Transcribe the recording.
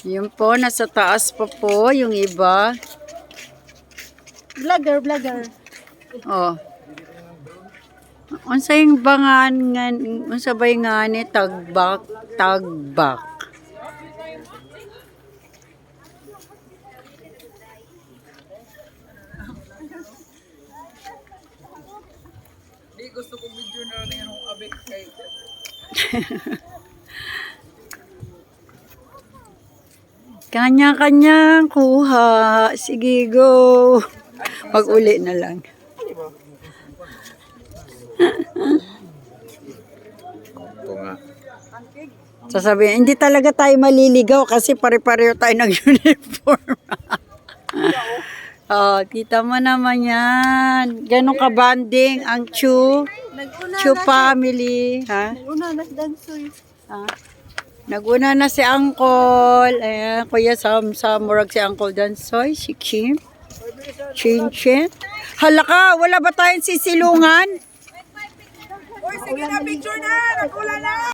Yun po, nasa taas pa po yung iba. Vlogger. Oh. Unsay bangan nga, unsa bay nga ni tagbak. Di gusto ko video na rin yung abit kay. Kanya-kanyang kuha. Sige, go. Pag-uli na lang. Ito nga. Sasabihin, hindi talaga tayo maliligaw kasi pare-pareho tayo nag-uniform. Oh, kita mo naman yan. Ganun ka-banding ang Chu family. Ha? Una nas dansoy. Naguna na si Uncle. Ayan, Kuya Sam, murag si Uncle Dansoy, si Kim. Chin. Hala ka, wala ba tayong sisilungan? Uy, sige na, picture na! Nagula na!